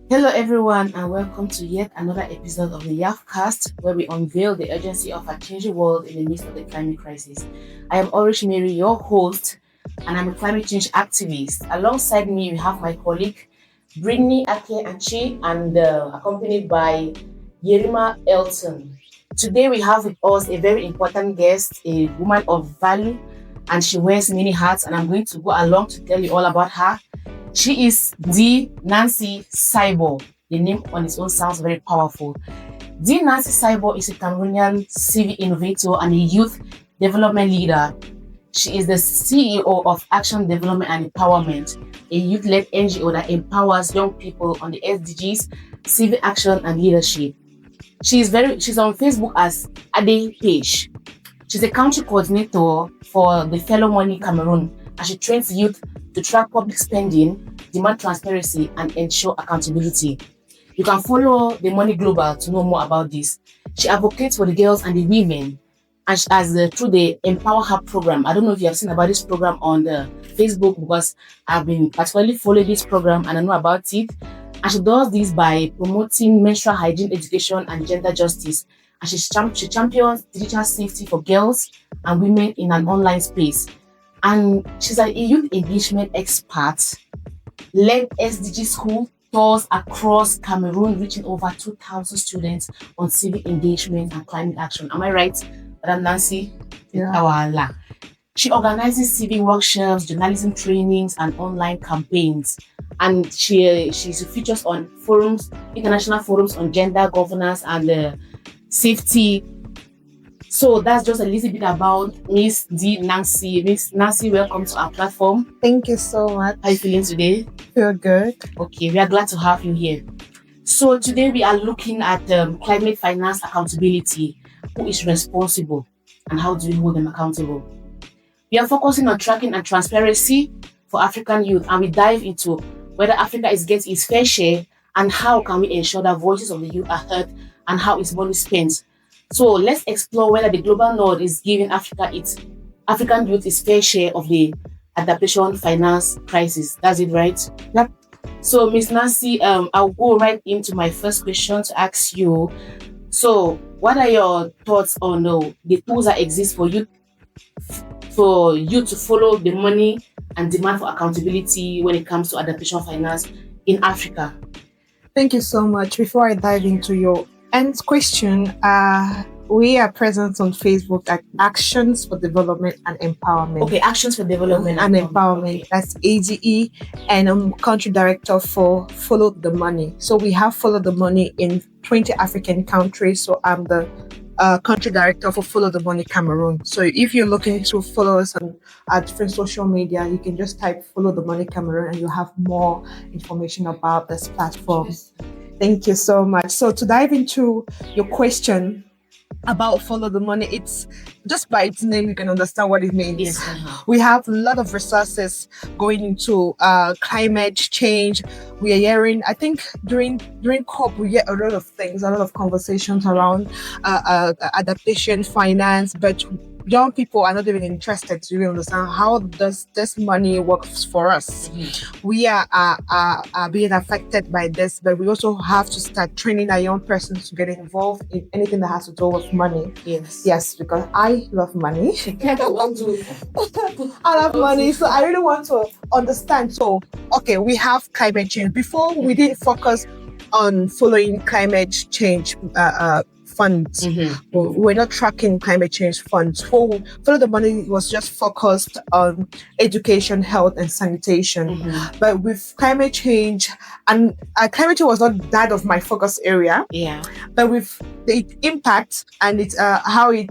Hello, everyone, and welcome to yet another episode of the YAFcast, where we unveil the urgency of a changing world in the midst of the climate crisis. I am Orish Mary, your host, and I'm a climate change activist. Alongside me, we have my colleague Brittany Ake Achi, and accompanied by Yerima Elton. Today, we have with us a very important guest, a woman of value, and she wears many hats. And I'm going to go along to tell you all about her. She is the Nancy Saibo. The name on its own sounds very powerful. The Nancy Saibo is a Cameroonian civic innovator and a youth development leader. She is the CEO of Action Development and Empowerment, a youth-led NGO that empowers young people on the SDGs, civic action, and leadership. She's on Facebook as Ade Page. She's a country coordinator for the Fellow Money Cameroon, and she trains youth to track public spending, demand transparency, and ensure accountability. You can follow The Money Global to know more about this. She advocates for the girls and the women, and through the Empower Her program. I don't know if you have seen about this program on the Facebook, because I've been particularly following this program and I know about it. And she does this by promoting menstrual hygiene education and gender justice. And she champions digital safety for girls and women in an online space. And she's a youth engagement expert, led SDG school tours across Cameroon, reaching over 2,000 students on civic engagement and climate action. Am I right, Madam Nancy? Yeah. Awala. She organizes civic workshops, journalism trainings, and online campaigns. And she features on forums, international forums on gender governance and safety. So that's just a little bit about Miss D Nancy. Miss Nancy, welcome to our platform. Thank you so much. How are you feeling today? Feel good. Okay, we are glad to have you here. So today we are looking at climate finance accountability. Who is responsible and how do we hold them accountable? We are focusing on tracking and transparency for African youth, and we dive into whether Africa is getting its fair share and how can we ensure that voices of the youth are heard and how its money spent. So let's explore whether the global north is giving African youth its fair share of the adaptation finance crisis. That's it, right? Yep. So, Miss Nancy, I'll go right into my first question to ask you. So, what are your thoughts on the tools that exist for you to follow the money and demand for accountability when it comes to adaptation finance in Africa? Thank you so much. Before I dive into your end question, we are present on Facebook at Actions for Development and Empowerment. Okay, Actions for Development and Empowerment. Okay. That's ADE, and I'm country director for Follow the Money. So we have Follow the Money in 20 African countries. So I'm the country director for Follow the Money Cameroon. So if you're looking to follow us on different social media, you can just type Follow the Money Cameroon and you'll have more information about this platform. Thank you so much. So to dive into your question about Follow the Money, it's just by its name you can understand what it means. Yes. We have a lot of resources going into climate change. We are hearing, I think during COP, we get a lot of things, a lot of conversations around adaptation finance, but young people are not even interested to really understand how does this money works for us. Mm-hmm. We are being affected by this, but we also have to start training our young persons to get involved in anything that has to do with money. Yes, because I love money. I love money, so I really want to understand. So, okay, we have climate change. Before, we didn't focus on following climate change funds. Mm-hmm. We're not tracking climate change funds. Follow the Money was just focused on education, health, and sanitation. Mm-hmm. But with climate change, and climate change was not that of my focus area. Yeah. But with the impact and it's how it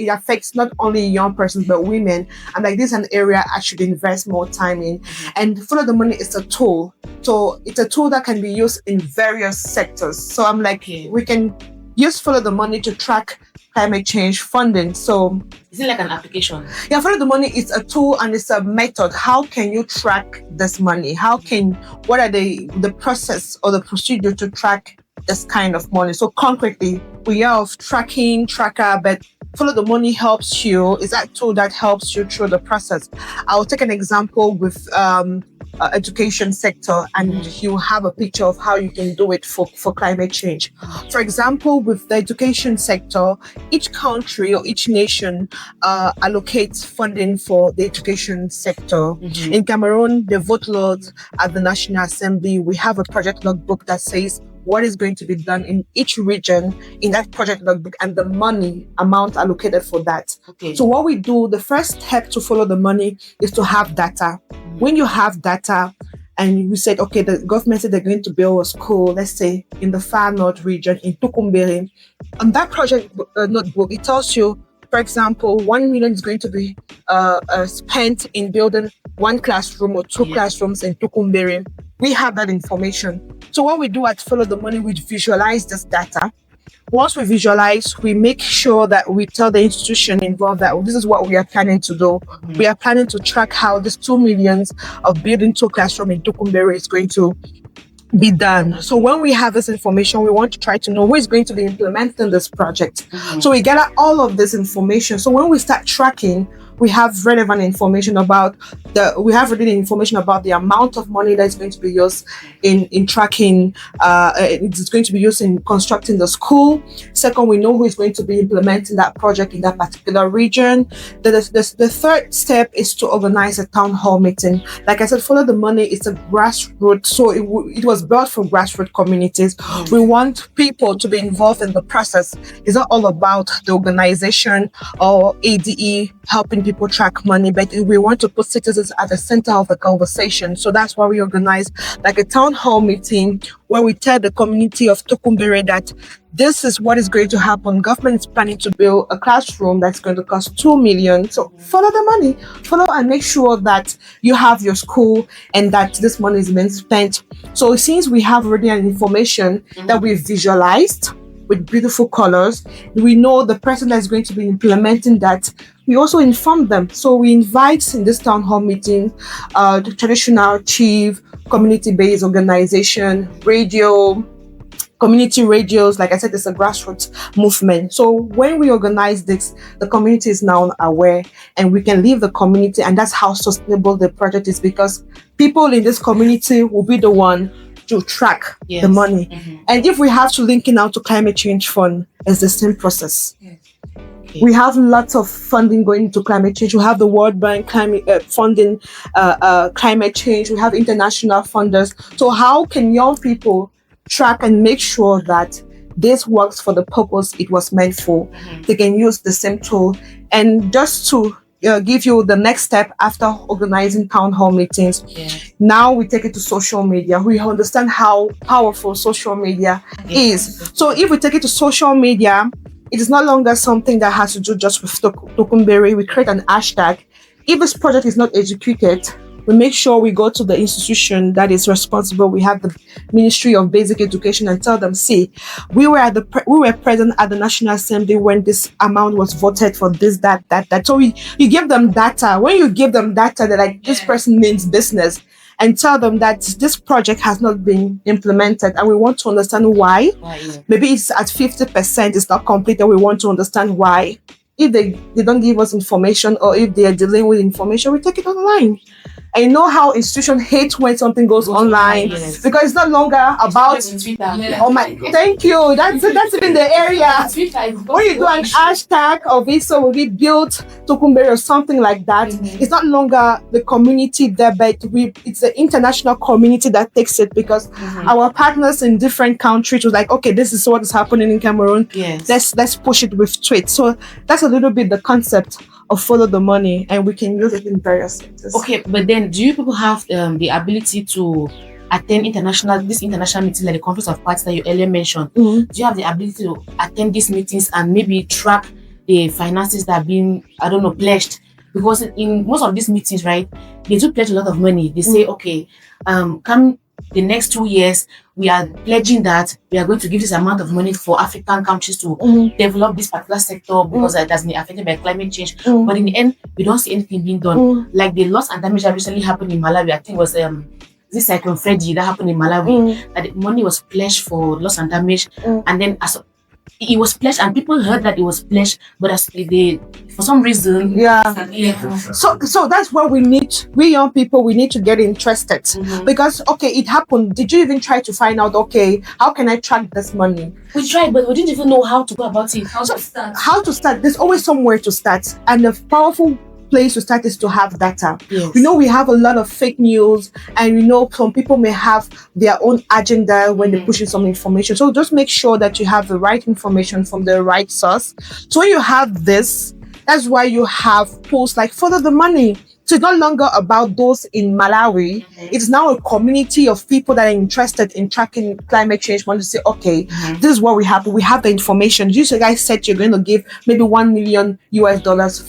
affects not only young persons but women, and like this is an area I should invest more time in. Mm-hmm. And Follow the Money is a tool. So it's a tool that can be used in various sectors. So I'm like, we can use Follow the Money to track climate change funding. So is it like an application? Yeah, Follow the Money is a tool and it's a method. How can you track this money? What are the process or the procedure to track this kind of money? So concretely, we have tracker, but Follow the Money helps you, is that tool that helps you through the process. I'll take an example with education sector, and you have a picture of how you can do it for climate change. For example, with the education sector, each country or each nation allocates funding for the education sector. In Cameroon, the vote loads at the National Assembly, we have a project logbook that says what is going to be done in each region in that project logbook and the money amount allocated for that. Okay. So what we do, the first step to follow the money is to have data. When you have data, and we said, okay, the government said they're going to build a school, let's say in the far north region, in Tukumberi. On that project notebook, it tells you, for example, 1 million is going to be spent in building one classroom or two classrooms in Tukumberi. We have that information. So what we do at Follow the Money, we visualize this data. Once we visualize, we make sure that we tell the institution involved that this is what we are planning to do. We are planning to track how this 2 million of building two classrooms in Tukumberi is going to be done. So when we have this information, we want to try to know who is going to be implementing this project. So we gather all of this information. So when we start tracking, we have relevant information about the amount of money that's going to be used in tracking. It's going to be used in constructing the school. Second, we know who is going to be implementing that project in that particular region. The third step is to organize a town hall meeting. Like I said, Follow the Money is a grassroots, so it was built for grassroots communities. We want people to be involved in the process. It's not all about the organization or ADE helping people track money, but we want to put citizens at the center of the conversation. So that's why we organize like a town hall meeting where we tell the community of Tukumberi that this is what is going to happen. Government is planning to build a classroom that's going to cost 2 million. So follow the money, follow and make sure that you have your school and that this money is being spent. So since we have already an information that we've visualized with beautiful colors, we know the person that's going to be implementing that. We also inform them. So we invite in this town hall meeting the traditional chief, community-based organization, radio, community radios. Like I said, it's a grassroots movement. So when we organize this, the community is now aware and we can leave the community, and that's how sustainable the project is, because people in this community will be the one to track the money. And if we have to link it out to climate change fund, it's the same process. We have lots of funding going to climate change. We have the World Bank climate funding climate change. We have international funders. So how can young people track and make sure that this works for the purpose it was meant for? They can use the same tool. And just to give you the next step after organizing town hall meetings, now we take it to social media. We understand how powerful social media is. So if we take it to social media, it is no longer something that has to do just with Tukumberi. We create an hashtag. If this project is not executed, we make sure we go to the institution that is responsible. We have the Ministry of Basic Education and tell them, see, we were present at the National Assembly when this amount was voted for this, that. So you give them data. When you give them data, they're like, this person means business. And tell them that this project has not been implemented and we want to understand why. Maybe it's at 50%, it's not complete, and we want to understand why. If they don't give us information, or if they are dealing with information, we take it online. I know how institutions hate when something goes online, because it's no longer about oh my thank you. That's in the area. When you do an hashtag of it, so we built Tukumberi or something like that, it's not longer the community there, but it's the international community that takes it, because our partners in different countries was like, okay, this is what is happening in Cameroon. Let's push it with tweets. So that's a little bit the concept of Follow the Money, and we can use it in various sectors. Okay, but then do you people have the ability to attend international meetings like the Conference of Parties that you earlier mentioned? Do you have the ability to attend these meetings and maybe track the finances that are being, I don't know, pledged? Because in most of these meetings, right, they do pledge a lot of money. They say, okay, come the next 2 years, we are pledging that we are going to give this amount of money for African countries to develop this particular sector because it has been affected by climate change. But in the end, we don't see anything being done. Like the loss and damage that recently happened in Malawi, I think it was this Cyclone Freddy that happened in Malawi, that the money was pledged for loss and damage. And then as it was pledged, and people heard that it was pledged, but as they for some reason, Yeah. So that's where we young people, we need to get interested. Because okay, it happened. Did you even try to find out, okay, how can I track this money? we tried, but we didn't even know how to go about it. How to start? How to start? There's always somewhere to start, and the powerful place to start is to have data. Yes. You know, we have a lot of fake news, and you know, some people may have their own agenda when they're pushing some information. So just make sure that you have the right information from the right source. So when you have this, that's why you have posts like Follow the Money. So it's no longer about those in Malawi. It's now a community of people that are interested in tracking climate change. Want to say, okay, this is what we have. We have the information. You guys said you're going to give maybe $1 million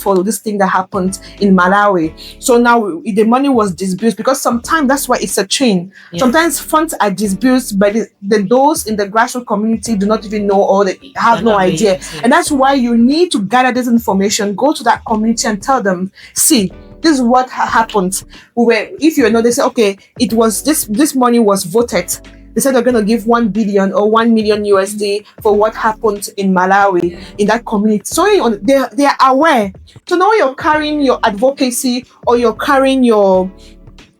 for this thing that happened in Malawi. So now the money was disbursed, because sometimes that's why it's a chain. Yeah. Sometimes funds are disbursed, but those in the grassroots community do not even know, or they have no idea. Yes. And that's why you need to gather this information, go to that community and tell them, see, this is what happened. If you know, they say, okay, it was this money was voted. They said they're going to give 1 billion or 1 million USD for what happened in Malawi, in that community. So they are aware. So now you're carrying your advocacy, or you're carrying your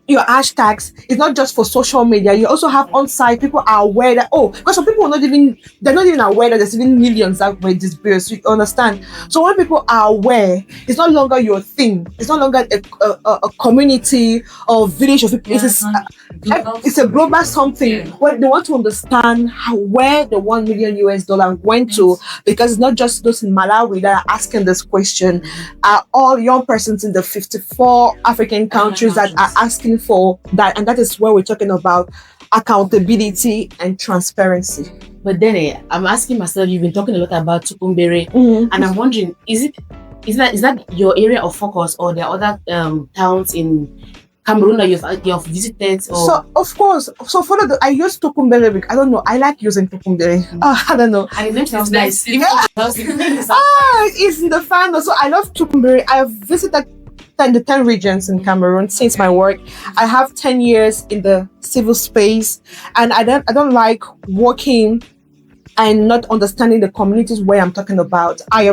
hashtags. It's not just for social media. You also have on-site people are aware that, because some people they're not even aware that there's even millions that were disbursed. You understand? So when people are aware, it's no longer your thing. It's no longer a community or village of people. It's a global something. When they want to understand where the $1 million went to, because it's not just those in Malawi that are asking this question. Are all young persons in the 54 African countries that are asking for that, and that is where we're talking about accountability and transparency. But then I'm asking myself, you've been talking a lot about Tukumbere, and I'm wondering, is that your area of focus, or there are other towns in Cameroon that you've visited? Or? So of course, I use Tukumbere because I don't know. I like using Tukumbere. I don't know. And it sounds nice. It's in the fan. So I love Tukumbere. I've visited the 10 regions in Cameroon since my work. I have 10 years in the civil space, and I don't like working and not understanding the communities where I'm talking about. I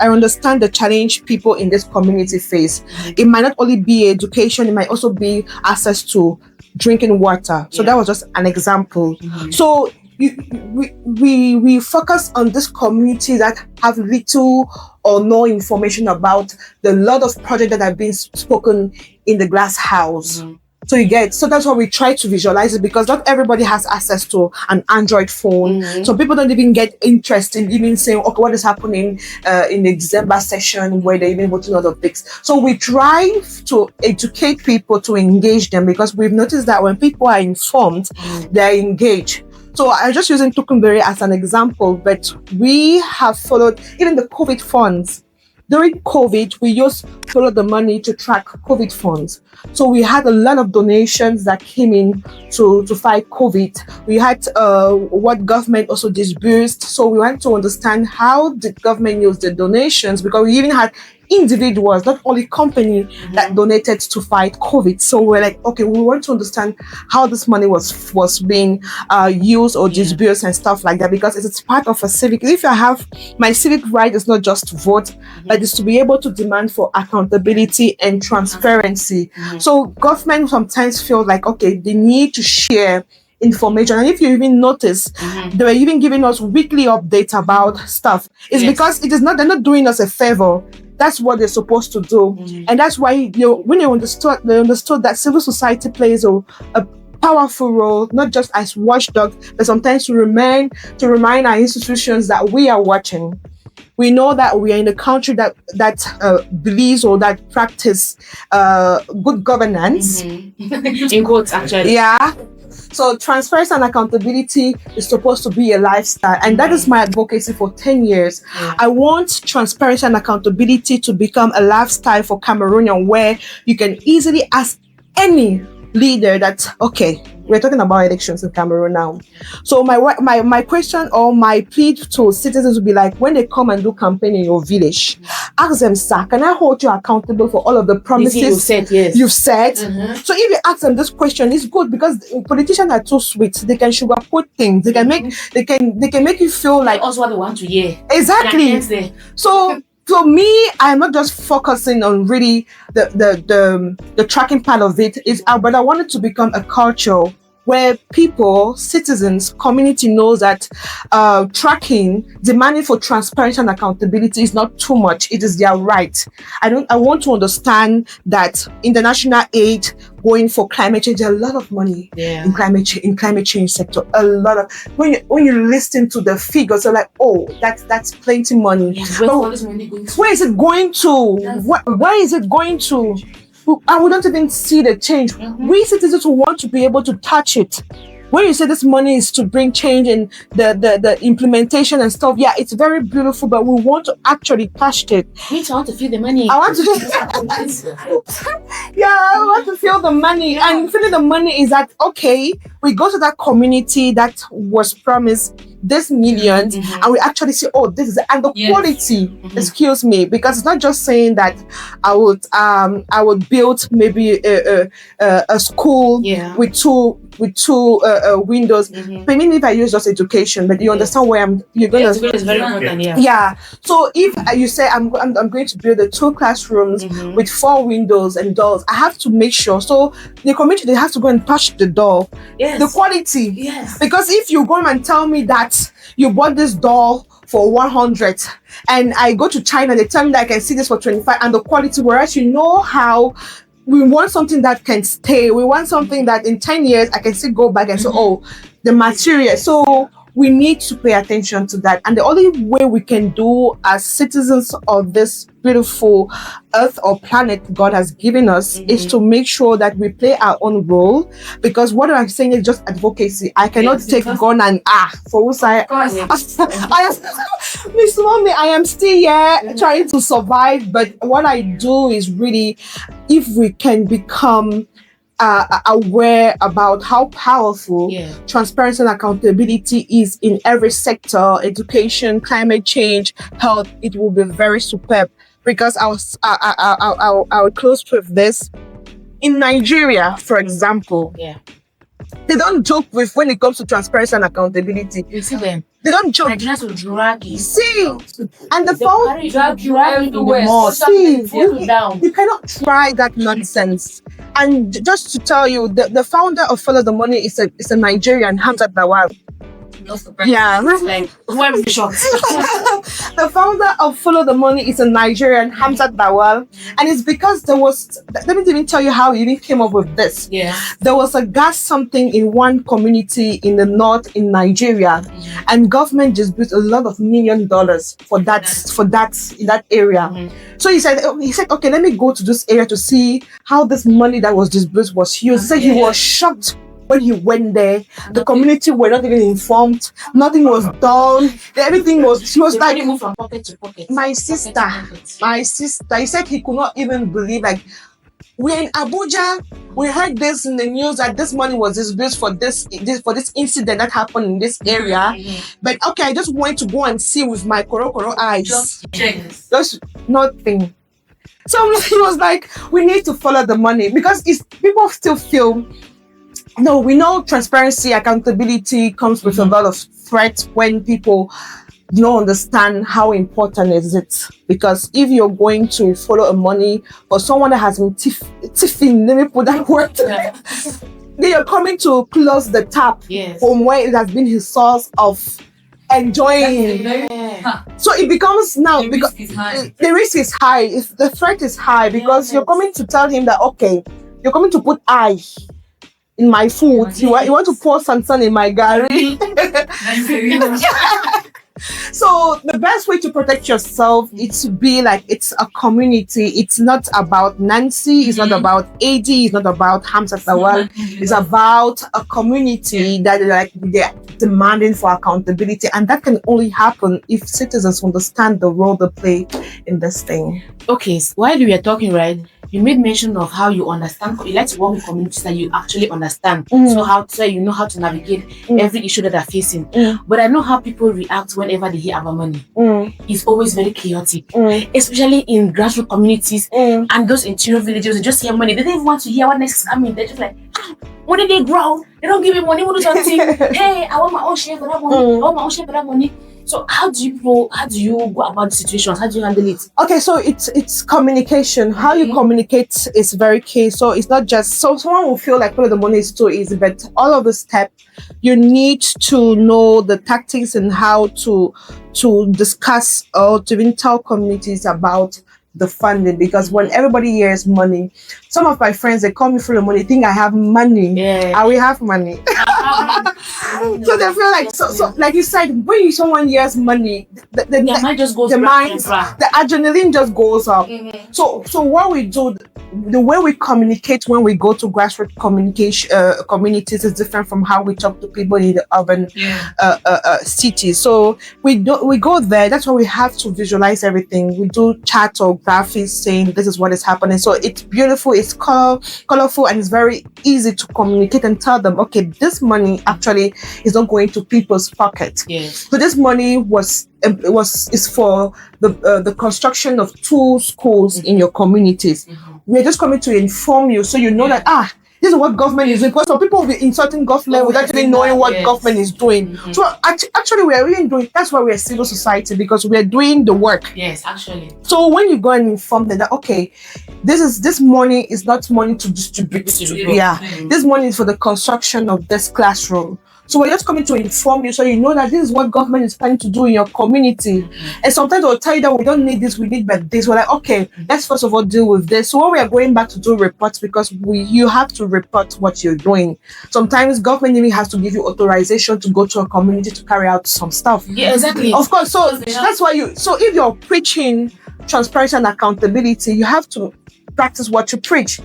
understand the challenge people in this community face. It might not only be education, it might also be access to drinking water. So that was just an example. So we focus on this community that have little or no information about the lot of projects that have been spoken in the glass house. So so that's why we try to visualize it, because not everybody has access to an Android phone. So people don't even get interest in even saying, okay, what is happening in the December session where they're even voting out of things. So we try to educate people, to engage them, because we've noticed that when people are informed, they're engaged. So I'm just using Tukumbere as an example, but we have followed even the COVID funds. During COVID, we used Follow the Money to track COVID funds. So we had a lot of donations that came in to fight COVID. We had what government also disbursed. So we want to understand how the government used the donations, because we even had individuals, not only company, that donated to fight COVID. So we're like, okay, we want to understand how this money was being used or disbursed and stuff like that, because it's part of a civic. If I have my civic right, is not just to vote, but it's to be able to demand for accountability and transparency. So government sometimes feel like, okay, they need to share information. And if you even notice, they were even giving us weekly updates about stuff. It's because they're not doing us a favor. That's what they're supposed to do. And that's why when they understood that civil society plays a powerful role, not just as watchdog, but sometimes to remind our institutions that we are watching. We know that we are in a country that believes or that practice good governance. In quotes, actually. Yeah. So transparency and accountability is supposed to be a lifestyle, and that is my advocacy for 10 years. I want transparency and accountability to become a lifestyle for Cameroonian, where you can easily ask any leader that, okay, we're talking about elections in Cameroon now. So my question or my plea to citizens would be like, when they come and do campaign in your village, ask them, sir, can I hold you accountable for all of the promises you said? Yes. you've said? So if you ask them this question, it's good because politicians are too sweet. They can sugarcoat things. They can make you feel like also what they want to hear. Exactly. So for me, I'm not just focusing on really the tracking part of it, but I want it to become a culture where people, citizens, community knows that tracking, demanding for transparency and accountability is not too much. It is their right. I want to understand that international aid going for climate change, there's a lot of money in climate change sector. A lot of when you listen to the figures, you're like, oh, that's plenty money. Yes, where is money going to? Where is it going to? Where is it going to? I wouldn't even see the change. We citizens want to be able to touch it. When you say this money is to bring change in the implementation and stuff, yeah, it's very beautiful, but we want to actually touch it. Me too, I want to feel the money. I want to I want to feel the money. Yeah. And feeling the money is that, okay, we go to that community that was promised this millions and we actually say, oh, this is it. And the quality, excuse me, because it's not just saying that I would build maybe a school with two windows. I mean, if I use just education, but you understand where you're going to. It's very important, yeah. So if you say I'm going to build 2 classrooms with 4 windows and doors, I have to make sure. So the community, they have to go and touch the door. Yes. The quality. Yes. Because if you go and tell me that you bought this door for 100 and I go to China, they tell me that I can see this for 25 and the quality, whereas you know how we want something that can stay. We want something that in 10 years I can still go back and say, oh, the material. So we need to pay attention to that. And the only way we can do as citizens of this beautiful earth or planet God has given us is to make sure that we play our own role. Because what I'm saying is just advocacy. I cannot take gun and for whose I am Miss Mommy, I am still here trying to survive. But what I do is really, if we can become aware about how powerful transparency and accountability is in every sector, education, climate change, health, it will be very superb. Because I will close with this. In Nigeria, for example, they don't joke with when it comes to transparency and accountability. You see them. They don't joke. Nigerians will drag you. See, and the phone drag you in the mud. See, down. you cannot try that nonsense. And just to tell you, the founder of Follow the Money is a Nigerian, Hamzat Lawal. Yeah, like one shot. The founder of Follow the Money is a Nigerian, Hamzat Lawal, and it's because there was. Let me even tell you how he even came up with this. Yeah, there was a gas something in one community in the north in Nigeria, and government just built a lot of $1 million for that in that area. So he said, okay, let me go to this area to see how this money that was disbursed was used. He said he was shocked when he went there. The community were not even informed. Nothing was done. Everything was. She was like, move from pocket to pocket. My sister. He said he could not even believe. Like, we're in Abuja. We heard this in the news that this money was disbursed for this incident that happened in this area. But okay, I just went to go and see with my koro eyes. Just check. Just nothing. So he was like, we need to follow the money because people still feel. No, we know transparency, accountability comes with a lot of threats when people don't understand how important is it. Because if you're going to follow a money or someone that has been tiffing, let me put that word, they are coming to close the tap from where it has been his source of enjoying. So it becomes now because the risk is high. If the threat is high because you're coming to tell him that okay, you're coming to put eye in my food. You want to pour sansan in my gari. So the best way to protect yourself is to be like it's a community. It's not about Nancy. It's not about AD. It's not about Hamzat Lawal. It's about a community that they're demanding for accountability, and that can only happen if citizens understand the role they play in this thing. Okay, so while we are talking, right? you made mention of how you understand. You like to work with communities that you actually understand. So you know how to navigate every issue that they're facing. But I know how people react whenever they hear about money. It's always very chaotic, especially in grassroots communities and those interior villages. They just hear money. They don't even want to hear what next is coming. They're just like, when did they grow? They don't give me money. We'll do something. Hey, I want my own share for that money. I want my own share for that money. So how do you go about the situations? How do you handle it? Okay, so it's communication. How you communicate is very key. So it's not just so someone will feel like the money is too easy, but all of the steps you need to know the tactics and how to discuss or to even tell communities about the funding, because when everybody hears money, some of my friends, they call me for the money, think I have money. I will have money. So they feel like so like you said, when someone hears money, the mind just goes the adrenaline just goes up. So what we do, the way we communicate when we go to grassroots communities is different from how we talk to people in the urban cities. So we go there. That's why we have to visualize everything. We do chat or graphics saying this is what is happening. So it's beautiful, it's colorful, and it's very easy to communicate and tell them, okay, this money actually is not going to people's pocket. So this money is for the construction of 2 schools in your communities. We're just coming to inform you so you know that this is what government is doing. Because some people will be insulting government without even knowing what government is doing. So actually we are really doing, that's why we are civil society, because we are doing the work. Yes, actually. So when you go and inform them that, okay, this money is not money to distribute. This money is for the construction of this classroom. So we're just coming to inform you so you know that this is what government is planning to do in your community. And sometimes they'll tell you that we don't need this, we need but this. We're like, okay, let's first of all deal with this. So when we are going back to do reports, because you have to report what you're doing. Sometimes government even has to give you authorization to go to a community to carry out some stuff. Yeah, exactly. Of course. So that's why so if you're preaching transparency and accountability, you have to practice what you preach.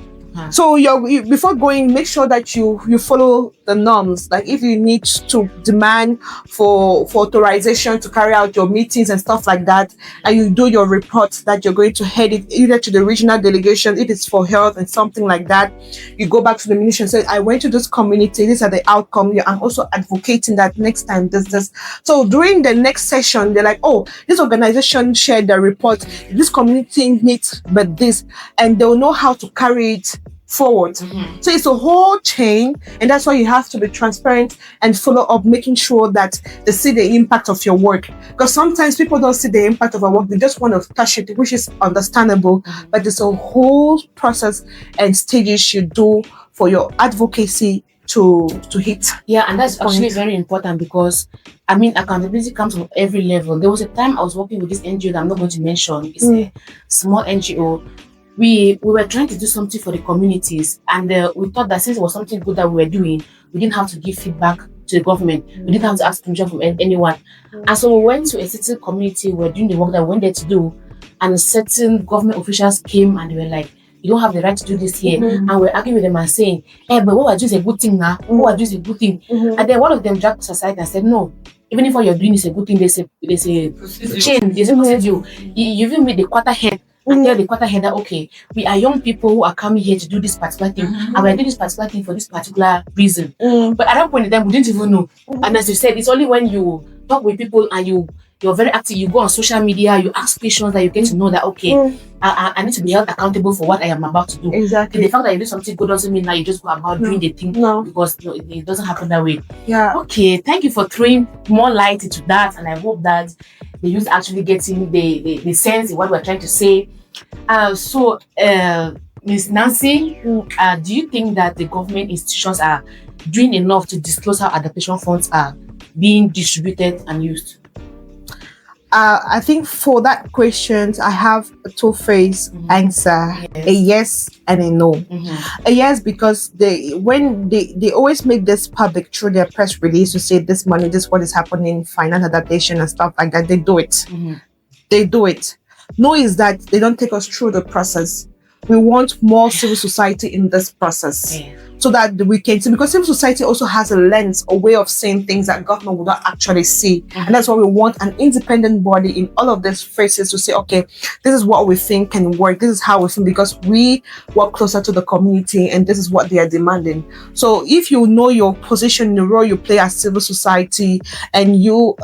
So before going, make sure that you follow the norms. Like if you need to demand for authorization to carry out your meetings and stuff like that, and you do your report that you're going to head it either to the regional delegation, if it's for health and something like that, you go back to the ministry and say, I went to this community, these are the outcome. I'm also advocating that next time this. So during the next session, they're like, oh, this organization shared the report, this community needs but this, and they'll know how to carry it forward. So it's a whole chain, and that's why you have to be transparent and follow up, making sure that they see the impact of your work, because sometimes people don't see the impact of our work, they just want to touch it, which is understandable. But it's a whole process and stages you do for your advocacy to hit. And that's actually very important, because accountability comes from every level. There was a time I was working with this NGO that I'm not going to mention. It's a small NGO. We were trying to do something for the communities, and we thought that since it was something good that we were doing, we didn't have to give feedback to the government. We didn't have to ask permission from anyone. And so we went to a certain community, we were doing the work that we went there to do, and certain government officials came and they were like, you don't have the right to do this here. And we're arguing with them and saying, but what we're doing is a good thing now. What we're doing is a good thing. And then one of them dragged us aside and said, no, even if what you're doing is a good thing, there's a chain, there's a procedure. You even made the quarter head and tell the quarter head that, okay, we are young people who are coming here to do this particular thing, and we're doing this particular thing for this particular reason. But at that point in time, we didn't even know. And as you said, it's only when you talk with people and you're very active, you go on social media, you ask questions, that you get to know that, okay, I need to be held accountable for what I am about to do. Exactly. And the fact that you do something good doesn't mean that you just go about doing the thing, because it doesn't happen that way. Okay, thank you for throwing more light into that, and I hope that the youth actually getting the sense of what we're trying to say. So Ms. Nancy, do you think that the government institutions are doing enough to disclose how adaptation funds are being distributed and used? I think for that question, I have a two-phase answer: a yes and a no. A yes, because they always make this public through their press release to say this money, this what is happening, finance adaptation and stuff like that. They do it. They do it. No is that they don't take us through the process. We want more civil society in this process. so that we can see, because civil society also has a lens, a way of seeing things that government would not actually see. And that's why we want an independent body in all of these phases to say, okay, this is what we think can work, this is how we think, because we work closer to the community and this is what they are demanding. So if you know your position, the role you play as civil society, and you're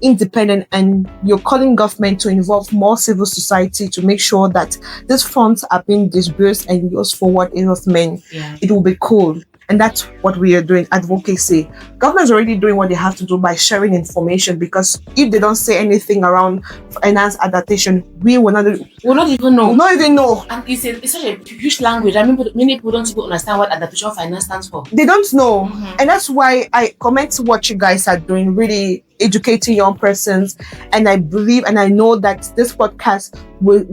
independent and you're calling government to involve more civil society to make sure that these funds are being disbursed and used for what it was meant, it will be cool. And that's what we are doing, advocacy. Government is already doing what they have to do by sharing information, because if they don't say anything around finance adaptation, we will not even know. Not even know. And it's such a huge language. I mean, many people don't even understand what adaptation finance stands for. They don't know. And that's why I comment what you guys are doing, really educating young persons. And I believe and I know that this podcast will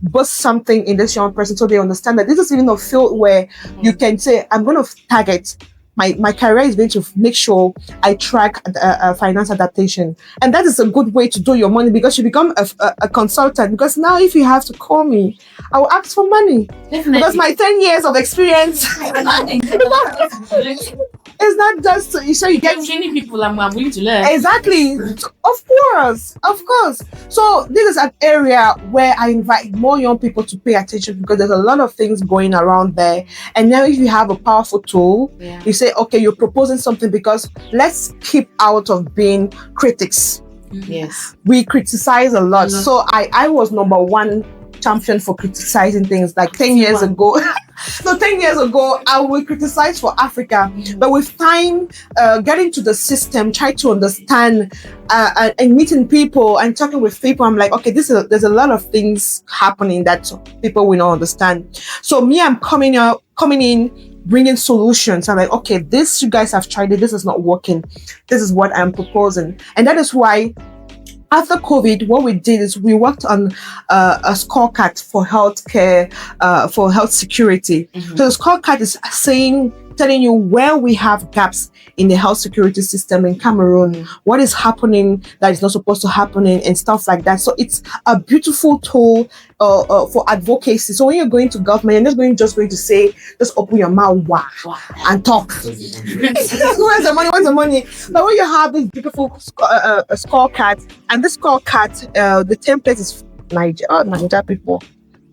boost something in this young person, so they understand that this is even a field where you can say, I'm going to target my career is going to make sure I track finance adaptation. And that is a good way to do your money, because you become a consultant. Because now if you have to call me, I will ask for money. Definitely. Because my 10 years of experience it's not just so you get training people. I'm willing to learn. Exactly. Of course. So this is an area where I invite more young people to pay attention, because there's a lot of things going around there. And now if you have a powerful tool, you say, okay, you're proposing something, because let's keep out of being critics. Yes. We criticize a lot. So I was number one champion for criticizing things, like 10 years ago. So 10 years ago, I would criticize for Africa, but with time, getting to the system, try to understand, and meeting people and talking with people, I'm like, okay, there's a lot of things happening that people will not understand. So me, I'm coming in, bringing solutions. I'm like, okay, this, you guys have tried it, this is not working. This is what I'm proposing. And that is why after COVID, what we did is we worked on a scorecard for healthcare, for health security. So the scorecard is telling you where we have gaps in the health security system in Cameroon, what is happening that is not supposed to happen, and stuff like that. So it's a beautiful tool for advocacy. So when you're going to government, you're not just going to say, just open your mouth and talk. Where's the money? But when you have this beautiful scorecard, and this scorecard, the template is Niger people.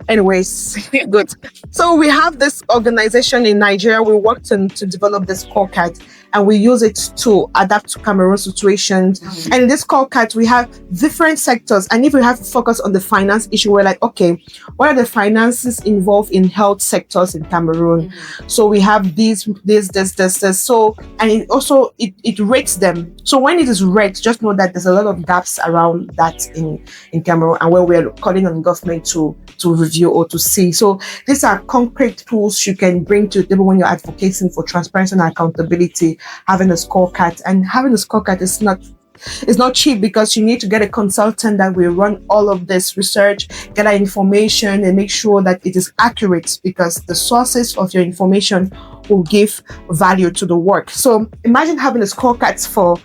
Anyways, good. So we have this organization in Nigeria. We worked to develop this scorecard, and we use it to adapt to Cameroon situations. And in this scorecard, we have different sectors. And if we have to focus on the finance issue, we're like, okay, what are the finances involved in health sectors in Cameroon? So we have this. So, and it also, it rates them. So when it is rated, just know that there's a lot of gaps around that in Cameroon, and where we're calling on government to review or to see. So these are concrete tools you can bring to the table when you're advocating for transparency and accountability. Having a scorecard, and having a scorecard is not cheap, because you need to get a consultant that will run all of this research, get that information, and make sure that it is accurate, because the sources of your information will give value to the work. So imagine having a scorecard for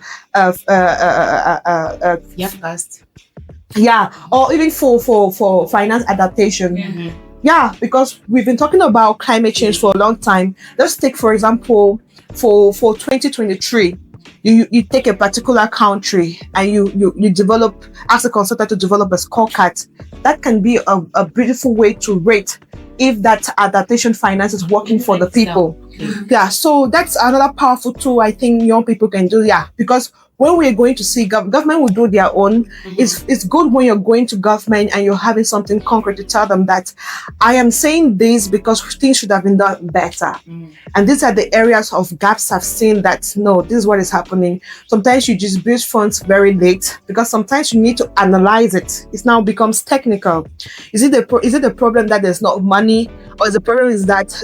Yapcast. Yeah, or even for finance adaptation. Yeah, because we've been talking about climate change for a long time. Let's take, for example, for 2023, you take a particular country and you develop, ask a consultant to develop a scorecard. That can be a beautiful way to rate if that adaptation finance is working for the people. Yeah, so that's another powerful tool I think young people can do. Yeah, because when we're going to see government will do their own. It's good when you're going to government and you're having something concrete to tell them that I am saying this because things should have been done better. And these are the areas of gaps I've seen that, no, this is what is happening. Sometimes you just build funds very late, because sometimes you need to analyze it. It now becomes technical. Is it the problem that there's not money, or the problem is that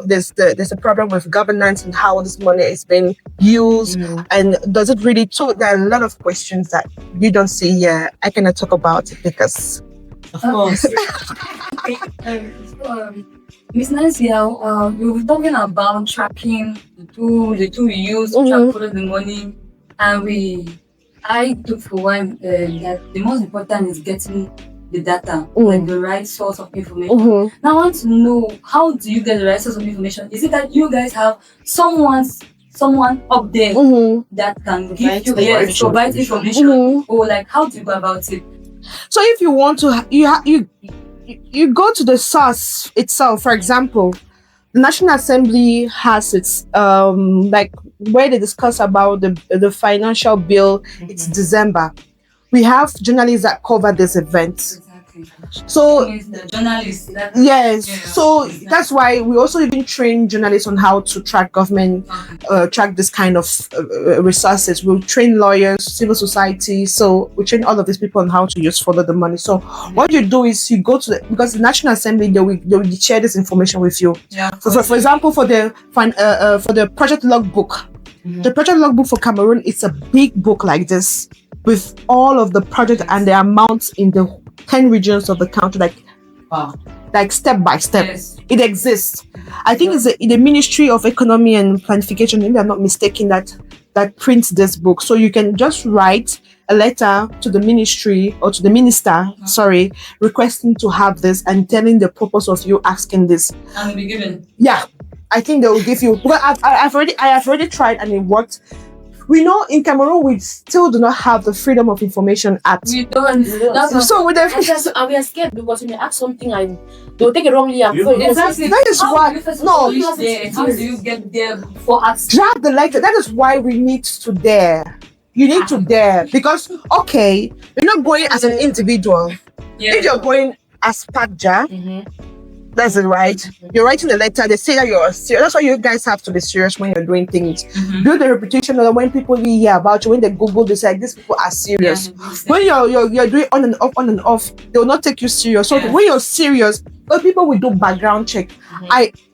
there's a problem with governance and how this money is being used, and does it really? So there are a lot of questions that you don't see here. I cannot talk about it because, of course. Ms. Nancy, you were talking about tracking the tool we use to track follow the money, and I took for one that the most important is getting the data, Mm. like the right source of information. Mhm. Now I want to know, how do you get the right source of information? Is it that you guys have someone up there Mhm. that can Provide give you the information. provide information, Mhm. or like how do you go about it? So if you want to, you go to the source itself. For example, the National Assembly has its like where they discuss about the financial bill. It's December. We have journalists that cover this event. Exactly. So Means the journalist. yes, Yeah. so that's why we also even train journalists on how to track government, track this kind of resources. We'll train lawyers, civil society. So we train all of these people on how to use follow the money. So what you do is you go to because the National Assembly they will share this information with you. Yeah. For example, for the project logbook, the project logbook for Cameroon, it's a big book like this with all of the project and the amounts in the 10 regions of the country, Wow. like step by step. Yes. It exists. I think it's the Ministry of Economy and Planification, if I'm not mistaken, that prints this book. So you can just write a letter to the ministry or to the minister, requesting to have this and telling the purpose of you asking this. And will be given. Yeah, I think they will give you. Well, I have already tried and it worked. We know in Cameroon we still do not have the Freedom of Information Act. We don't. That's So with the And we are scared because when you ask something and they'll take it wrongly and exactly. That is How why- do you first no, reach there? How do you get there before asking? draft the letter. That is why we need to dare. You need to dare because okay, you're not going as an individual. Yeah. If you're going as Pagja, Mhm. that's it, right? You're writing a letter. They say that you're serious. That's why you guys have to be serious when you're doing things. Mhm. Build a reputation that when people really hear about you, when they Google, they say these people are serious. When you're doing on and off, they will not take you serious. So Yeah. when you're serious, well, people will do background check.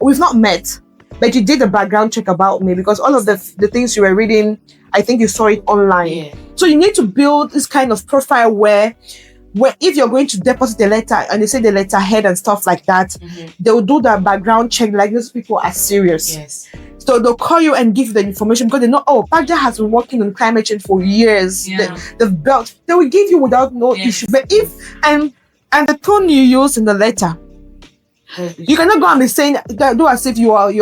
We've not met, but you did a background check about me because all of the things you were reading, I think you saw it online. Yeah. So you need to build this kind of profile where if you're going to deposit a letter and they say the letterhead and stuff like that, they will do that background check like these people are serious. Yes. So they'll call you and give you the information because they know, oh, Pagja has been working on climate change for years. Yeah. They've built, they will give you without no Yes. issue. But if and the tone you use in the letter, you cannot go and be saying do as if you're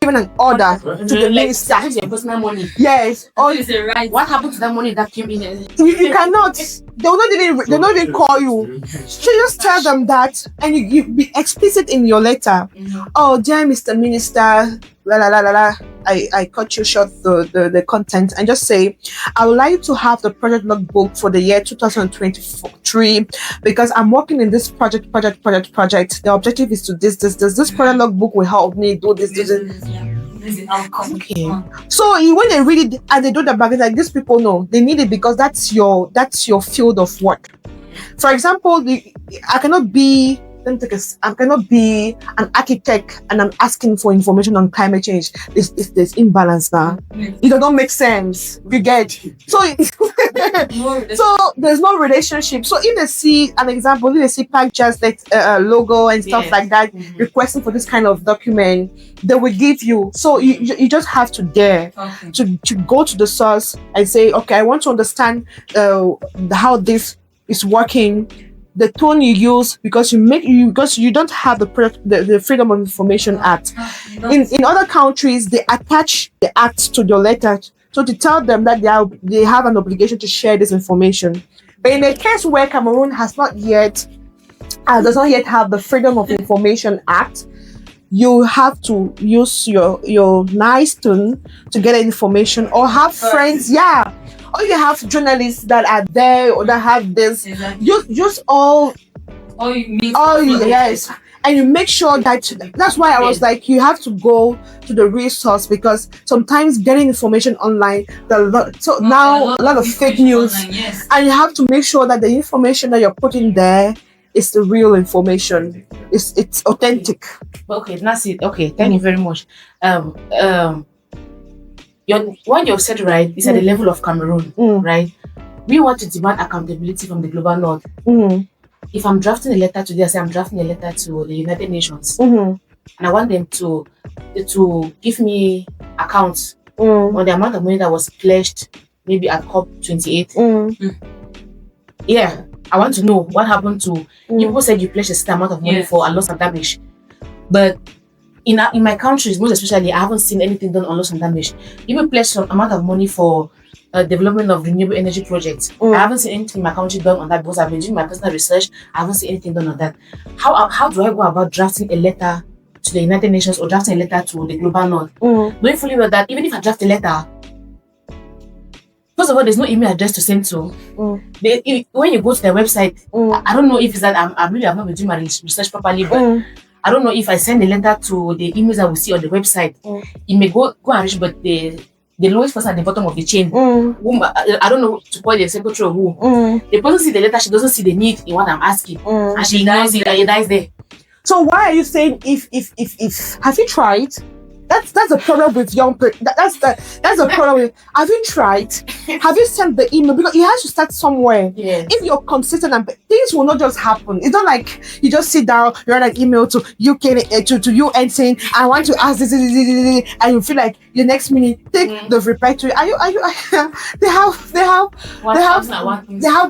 given an order to the Like, minister. that is your personal money. Yes. Oh, Or is it right? What happened to that money that came in? you cannot. They'll not even call you. So just tell them that and you be explicit in your letter. Oh, dear Mr. Minister, la la la la la. I cut you short the content and just say, I would like to have the project logbook for the year 2023 because I'm working in this project. The objective is to this. This project logbook will help me do this. This is the outcome. Okay. So when they read it and they do the back, like these people know they need it because that's your field of work. For example, I cannot be an architect and I'm asking for information on climate change. There's imbalance now. It doesn't make sense. You get so so there's no relationship. So if they see an example, if they see Pagja's logo and stuff Yes. like that, requesting for this kind of document, they will give you. So you just have to dare Okay. to go to the source and say, okay, I want to understand how this is working, the tone you use, because you don't have the Freedom of Information Act. In other countries, they attach the act to your letter, so to tell them that they have an obligation to share this information. But in a case where Cameroon does not yet have the Freedom of Information Act, you have to use your nice tone to get information or have friends, or you have journalists that are there or that have this. Exactly. Just all yes, and you make sure that's why I was like, you have to go to the resource because sometimes getting information online, now a lot of fake news, online, yes. and you have to make sure that the information that you're putting there is the real information. It's authentic. Okay, that's it. Okay, thank you very much. What you've said, right, is at the level of Cameroon, right? We want to demand accountability from the global north. If I'm drafting a letter today, I say I'm drafting a letter to the United Nations, and I want them to give me accounts on the amount of money that was pledged, maybe at COP28. Yeah, I want to know what happened to. People said you pledged a certain amount of money Yes. for and lost and damage, but in my countries, most especially, I haven't seen anything done on loss and damage. People pledge some amount of money for development of renewable energy projects. I haven't seen anything in my country done on that because I've been doing my personal research. I haven't seen anything done on that. How do I go about drafting a letter to the United Nations or drafting a letter to the Global North? Knowing fully well that even if I draft a letter, first of all, there's no email address to send to. When you go to their website, I don't know if it's that I've not been doing my research properly, but I don't know if I send a letter to the emails I will see on the website. It may go and reach, but the lowest person at the bottom of the chain, whom I don't know to call the secretary or who. The person see the letter, she doesn't see the need in what I'm asking, and she ignores it and it dies there. So why are you saying if have you tried? That's the problem with young people. That's the problem with. Have you tried? Have you sent the email? Because it has to start somewhere. Yes. If you're consistent, and things will not just happen. It's not like you just sit down, you write an email to UK to UN saying, "I want to ask this," and you feel like the next minute they've replied to you. Are you? They have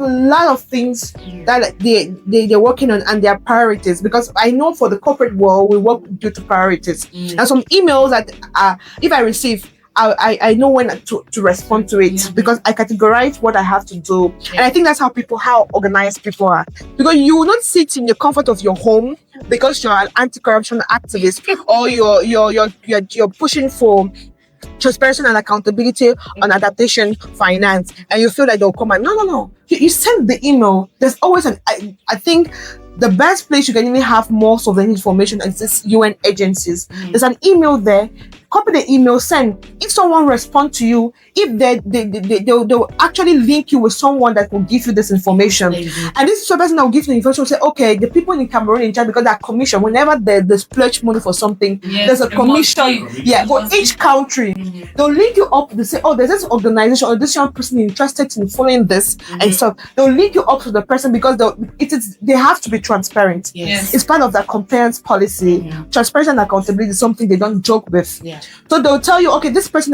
a lot of things that they're working on and their priorities. Because I know for the corporate world, we work due to priorities. And some emails that if I receive, I know when to respond to it because I categorize what I have to do. And I think that's how organized people are. Because you will not sit in the comfort of your home because you're an anti-corruption activist or you're pushing for transparency and accountability on adaptation finance, and you feel like they'll come and no. You send the email. There's always I think the best place you can even have most of the information is this UN agencies. There's an email there. Copy the email, send. If someone responds to you, if they'll actually link you with someone that will give you this information. And this is the person that will give you the information will say, okay, the people in Cameroon in charge, because they're commission, whenever they splurge money for something, there's a commission. For each country. They'll link you up. They say, oh, there's this organization or this young person interested in following this and stuff. They'll link you up to the person because they have to be transparent. Yes. It's part of their compliance policy. Transparency and accountability is something they don't joke with. So they'll tell you, okay, this person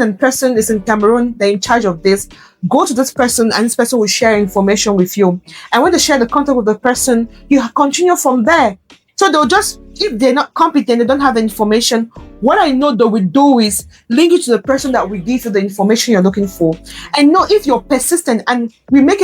is in Cameroon, they're in charge of this. Go to this person and this person will share information with you. And when they share the contact with the person, you continue from there. So they'll just, if they're not competent, they don't have the information, what I know they will do is link you to the person that will give you the information you're looking for. And know if you're persistent and we may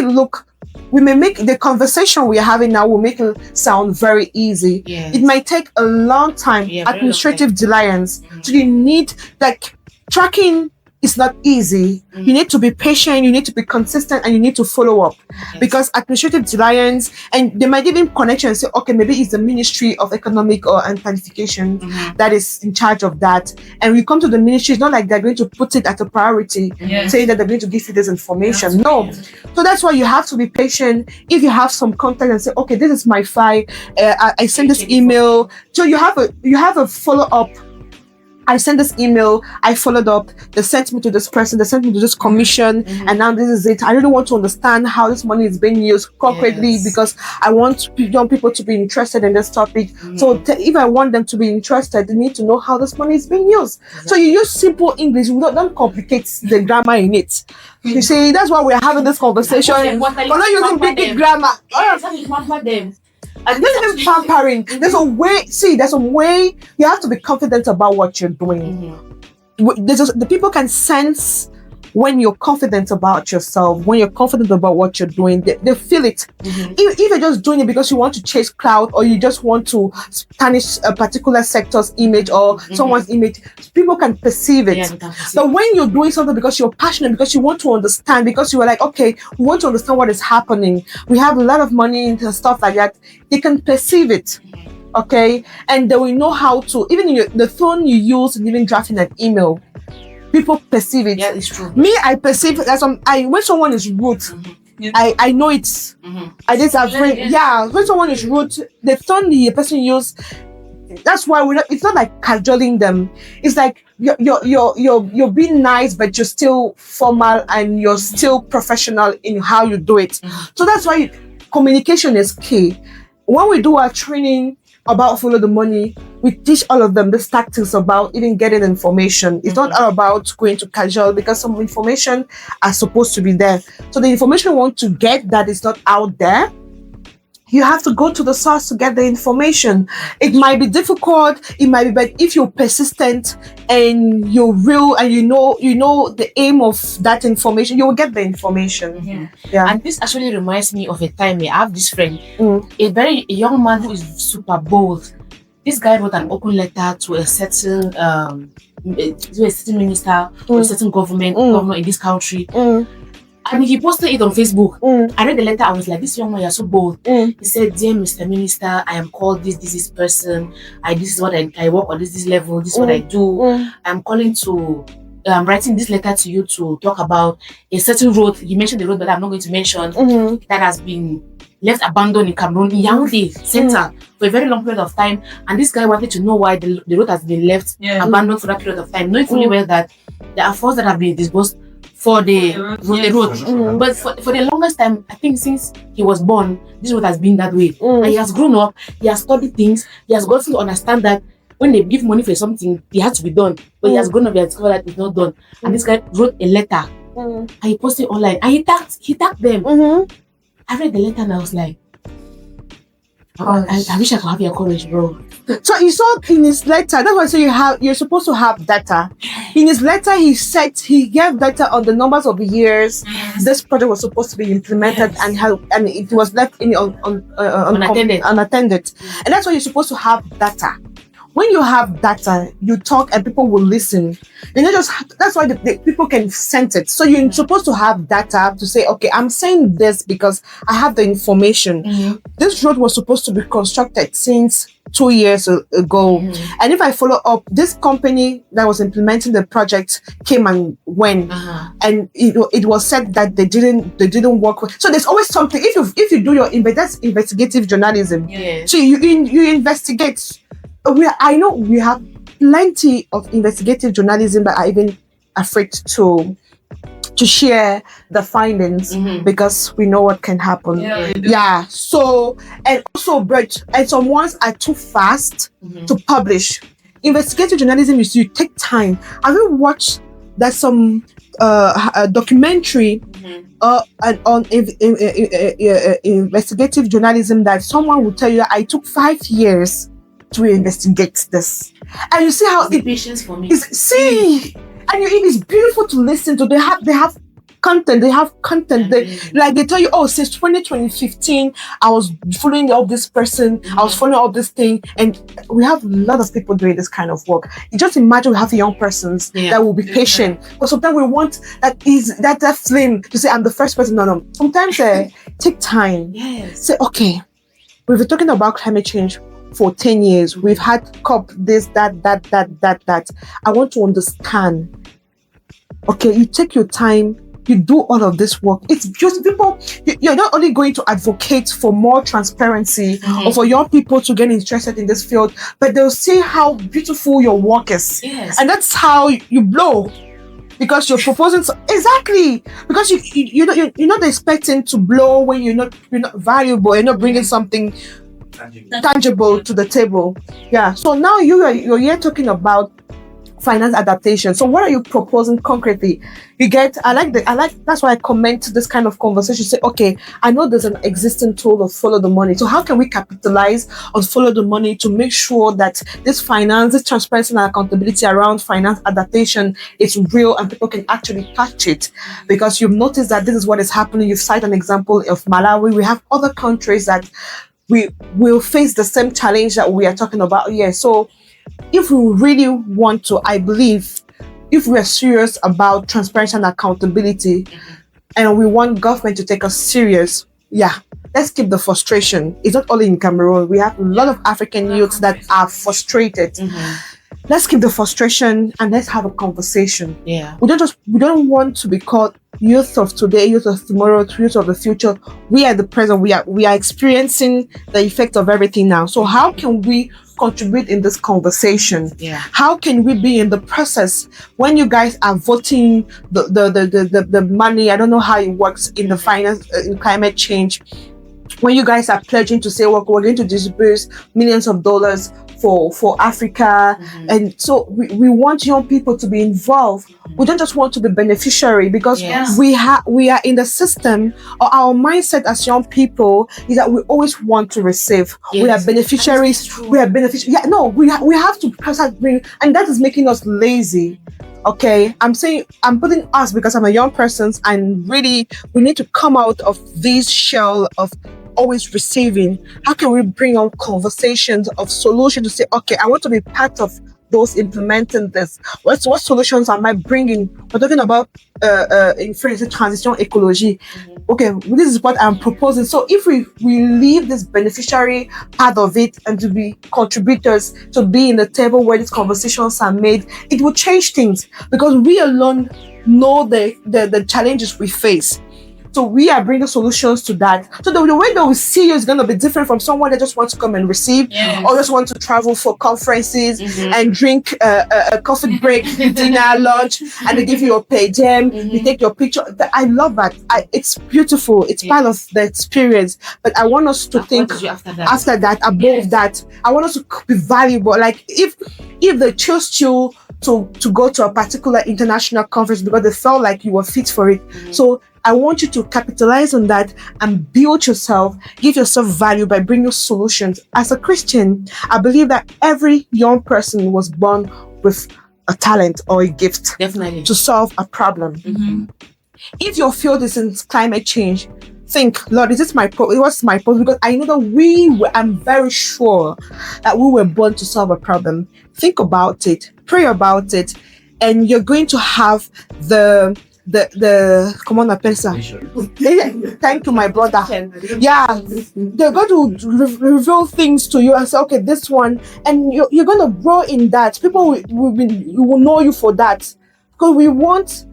make the conversation we're having now will make it sound very easy. It might take a long time, administrative delayance. So you need, like, tracking is not easy. You need to be patient, you need to be consistent, and you need to follow up. Because administrative delayance, and they might even connect you and say, okay, maybe it's the Ministry of Economic and Planification that is in charge of that. And we come to the ministry, it's not like they're going to put it at a priority, saying that they're going to give you this information. No. So that's why you have to be patient. If you have some contact and say, okay, this is my file, I send this email. So you have a follow-up. I sent this email, I followed up, they sent me to this person, they sent me to this commission, and now this is it. I really want to understand how this money is being used correctly because I want young people to be interested in this topic. So if I want them to be interested, they need to know how this money is being used. So you use simple English, don't complicate the grammar in it. You see, that's why we're having this conversation. We're not using big grammar. And this is pampering. There's a way you have to be confident about what you're doing. The people can sense when you're confident about yourself, when you're confident about what you're doing, they feel it. If you're just doing it because you want to chase clout or you just want to tarnish a particular sector's image or someone's image, people can perceive it. But when you're doing something because you're passionate, because you want to understand, because you are like, okay, we want to understand what is happening, we have a lot of money into stuff like that, they can perceive it. Okay, and they will know how to, even in the tone you use in even drafting an email, people perceive it. Yeah, it's true. Me, I perceive that when someone is rude, I know it. I just have when someone is rude, the tone the person use, that's why it's not like cajoling them. It's like you're being nice, but you're still formal and you're still professional in how you do it. So that's why communication is key. When we do our training about Follow the Money, we teach all of them these tactics about even getting information. It's not all about going to casual because some information are supposed to be there. So the information we want to get that is not out there, You have to go to the source to get the information. It might be difficult, it might be, but if you're persistent and you're real and you know the aim of that information, you will get the information. Yeah. And this actually reminds me of a time I have this friend, Mm. a young man who is super bold. This guy wrote an open letter to a certain minister or a certain governor in this country, Mm. and he posted it on Facebook. Mm. I read the letter. I was like, this young man, you're so bold. Mm. He said, dear Mr. Minister, I am called this person. This is what I work on this level. This is what I do. Mm. I'm calling to writing this letter to you to talk about a certain road. You mentioned the road that I'm not going to mention, Mhm. that has been left abandoned in Cameroon, in Yaoundé Center, for a very long period of time. And this guy wanted to know why the road has been left abandoned for that period of time, knowing fully well that there are funds that have been disbursed for the road. But for the longest time, I think since he was born, this road has been that way. And he has grown up, he has studied things, he has gotten to understand that when they give money for something, it has to be done. But he has grown up, he has discovered that it's not done. And this guy wrote a letter and he posted online and he tagged them. Mhm. I read the letter and I was like, I wish I could have your courage, bro. So you saw in his letter, that's why I say you're supposed to have data. In his letter, he gave data on the numbers of years this project was supposed to be implemented and it was left Unattended. unattended. And that's why you're supposed to have data. When you have data, you talk and people will listen. And that's why the people can sense it. So you're supposed to have data to say, okay, I'm saying this because I have the information. This road was supposed to be constructed since 2 years ago. And if I follow up, this company that was implementing the project came and went. And it was said that they didn't work with. So there's always something. If you do that's investigative journalism. So you investigate. I know we have plenty of investigative journalism that are even afraid to share the findings because we know what can happen. Yeah. So and some ones are too fast to publish. Investigative journalism is you take time. Have you watched that some a documentary on investigative journalism that someone will tell you that I took 5 years to investigate this, and you see how the patience for me. And it is beautiful to listen to. They have content. They tell you, oh, since 2015, I was following up this person. I was following up this thing, and we have a lot of people doing this kind of work. You just imagine we have young persons that will be patient, but sometimes we want that flame to say, I'm the first person. No. Sometimes take time. Say, okay, we've been talking about climate change for 10 years. We've had COP, this, that. I want to understand. Okay, you take your time, you do all of this work. It's just people, you're not only going to advocate for more transparency or for young people to get interested in this field, but they'll see how beautiful your work is. And that's how you blow. Because you're proposing exactly, because you're not expecting to blow when you're not valuable, you're not bringing something tangible to the table. So now you're here talking about finance adaptation. So what are you proposing concretely? I like that's why I comment this kind of conversation. Say, okay, I know there's an existing tool of Follow the Money. So how can we capitalize on Follow the Money to make sure that this transparency and accountability around finance adaptation is real and people can actually touch it? Because you've noticed that this is what is happening. You've cited an example of Malawi. We have other countries that we will face the same challenge that we are talking about here. So if we really want to, I believe, if we are serious about transparency and accountability and we want government to take us serious, let's keep the frustration. It's not only in Cameroon. We have a lot of African youths that are frustrated. Let's keep the frustration and let's have a conversation. We don't want to be called youth of today, youth of tomorrow, youth of the future. We are the present. We are experiencing the effect of everything now. So how can we contribute in this conversation? How can we be in the process when you guys are voting the money? I don't know how it works in the finance in climate change. when you guys are pledging to say, well, we're going to disburse millions of dollars for Africa. And so we want young people to be involved. We don't just want to be beneficiary, because Yes. we are in the system, or our mindset as young people is that we always want to receive. We are Yes. beneficiaries. That is true. We are beneficiaries. Yeah, no, we have to bring, and that is making us lazy. Okay, I'm saying, I'm putting us, because I'm a young person, and really we need to come out of this shell of always receiving. How can we bring on conversations of solution to say, okay, I want to be part of those implementing this? What solutions am I bringing? We're talking about in French, transition ecology. Okay, this is what I'm proposing. So if we leave this beneficiary part of it and to be contributors, to be in the table where these conversations are made, it will change things, because we alone know the challenges we face. So we are bringing solutions to that. So the way that we see you is going to be different from someone that just wants to come and receive, Yes. or just want to travel for conferences and drink a coffee break, dinner, lunch, and they give you your pay gem. You take your picture. I love that. It's beautiful. It's part of the experience. But I want us to What think did you after that? after that, above that. I want us to be valuable. Like if they chose you to go to a particular international conference because they felt like you were fit for it. So I want you to capitalize on that and build yourself, give yourself value by bringing solutions. As a Christian, I believe that every young person was born with a talent or a gift Definitely. to solve a problem. Mhm. If your field is in climate change, think, Lord, is this my purpose? What's my purpose? Because I know that I'm very sure that we were born to solve a problem. Think about it, pray about it, and you're going to have the comment on appelle ça? Thank you, my brother. Yeah, they're going to reveal things to you and say, okay, this one, and you're going to grow in that. People will know you for that, because we want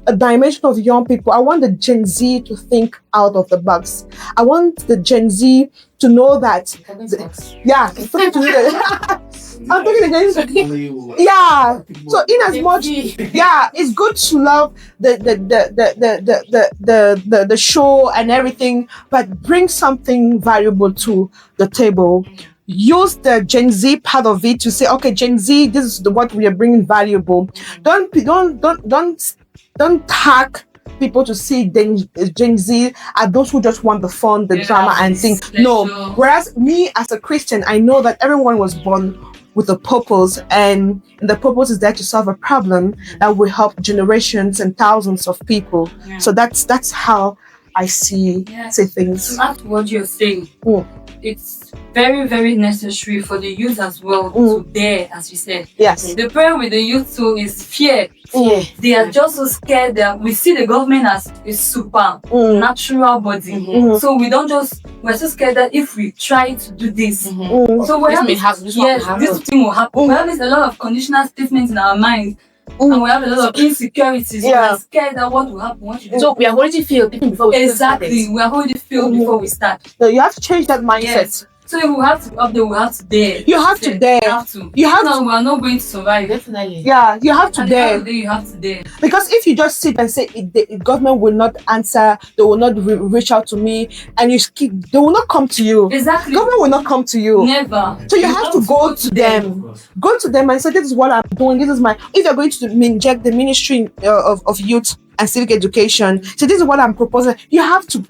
a dimension of young people. I want the Gen Z to think out of the box. I want the Gen Z to know that. Yeah, I'm talking against. Yeah. So in as much, yeah, it's good to love the show and everything, but bring something valuable to the table. Use the Gen Z part of it to say, okay, Gen Z, this is what we are bringing valuable. Don't tag people to see Gen Z are those who just want the fun, the drama, and things. No. Whereas me as a Christian, I know that everyone was born with a purpose, and the purpose is there to solve a problem that will help generations and thousands of people. Yeah. So that's how I see things. To add to what you're saying, Mm. it's very, very necessary for the youth as well to dare, as you said. Yes. The problem with the youth too is fear. Mm. They are just so scared that we see the government as a supernatural body. So we're so scared that if we try to do this, so we have this thing will happen. We have a lot of conditional statements in our mind, and we have a lot of insecurities. Yeah. We're scared that what will happen. What you do. So we are already failed even before we Exactly, we are already failed before we start. So you have to change that mindset. Yes. So we have to up there, we have to dare. You have to dare. You have to. You have No, we are not going to survive. Definitely. Yeah, you have to At the end dare. of the day, you have to dare. Because if you just sit and say the government will not answer, they will not reach out to me, and they will not come to you. Exactly. Government will not come to you. Never. So you have to go to them. Go to them and say, this is what I'm doing. This is my. If you're going to inject the Ministry of Youth and Civic Education, so this is what I'm proposing. You have to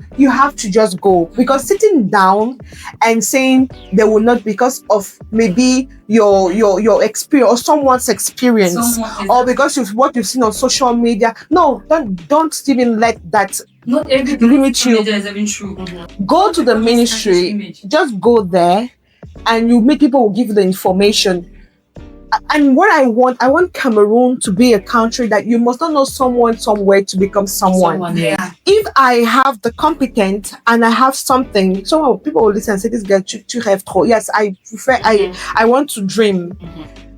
just go, because sitting down and saying they will not because of maybe your experience or someone's experience, or because of what you've seen on social media. No, don't even let that Not every limit you. is even true. Go to the ministry. Just go there, and you meet people who give you the information. And what I want Cameroon to be a country that you must not know someone somewhere to become someone. Yeah. If I have the competent and I have something, so people will listen and say, this girl, tu rêves trop. Yes, I prefer, I want to dream.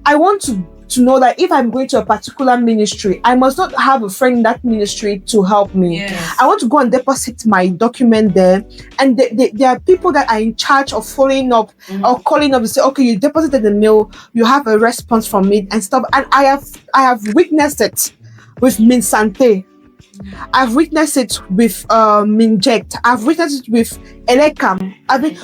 I want to know that if I'm going to a particular ministry, I must not have a friend in that ministry to help me. Yes. I want to go and deposit my document there, and there are people that are in charge of following up or calling up and say, okay, you deposited the mail, you have a response from it and stuff. And I have witnessed it with Minsante. I've witnessed it with Minject. I've witnessed it with Elekam.